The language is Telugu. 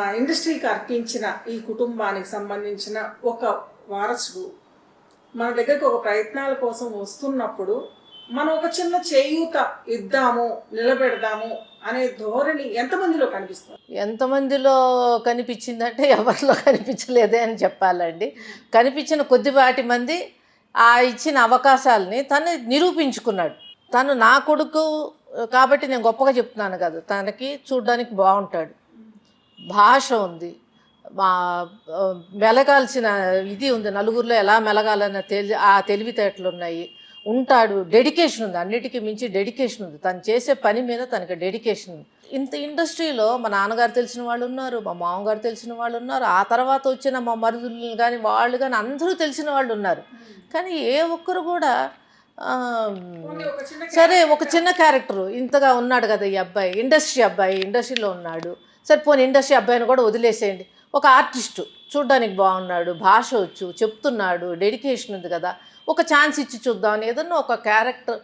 ఇండస్ట్రీకి అర్పించిన ఈ కుటుంబానికి సంబంధించిన ఒక వారసుడు మన దగ్గరకు ఒక ప్రయత్నాల కోసం వస్తున్నప్పుడు మనం ఒక చిన్న చేయూత ఇద్దాము, నిలబెడదాము అనే ధోరణి ఎంతమందిలో కనిపిస్తుంది? ఎంతమందిలో కనిపించిందంటే ఎవరిలో కనిపించలేదే అని చెప్పాలండి. కనిపించిన కొద్దిపాటి మంది ఆ ఇచ్చిన అవకాశాలని తను నిరూపించుకున్నాడు. తను నా కొడుకు కాబట్టి నేను గొప్పగా చెప్తున్నాను కదా, తనకి చూడ్డానికి బాగుంటాడు, భాష ఉంది, మెలగాల్సిన ఇది ఉంది, నలుగురిలో ఎలా మెలగాలన్న ఆ తెలివితేటలు ఉన్నాయి, ఉంటాడు, డెడికేషన్ ఉంది, అన్నిటికీ మించి డెడికేషన్ ఉంది, తను చేసే పని మీద తనకి డెడికేషన్ ఉంది. ఇంత ఇండస్ట్రీలో మా నాన్నగారు తెలిసిన వాళ్ళు ఉన్నారు, మా మామగారు తెలిసిన వాళ్ళు ఉన్నారు, ఆ తర్వాత వచ్చిన మా మరుదులు కానీ వాళ్ళు కానీ అందరూ తెలిసిన వాళ్ళు ఉన్నారు. కానీ ఏ ఒక్కరు కూడా సరే ఒక చిన్న క్యారెక్టరు ఇంతగా ఉన్నాడు కదా ఈ అబ్బాయి, ఇండస్ట్రీలో ఉన్నాడు, సరే పోనీ ఇండస్ట్రీ అబ్బాయిని కూడా వదిలేసేయండి, ఒక ఆర్టిస్టు చూడ్డానికి బాగున్నాడు, భాష వచ్చు, చెప్తున్నాడు, డెడికేషన్ ఉంది కదా, ఒక ఛాన్స్ ఇచ్చి చూద్దామని ఏదన్నా ఒక క్యారెక్టర్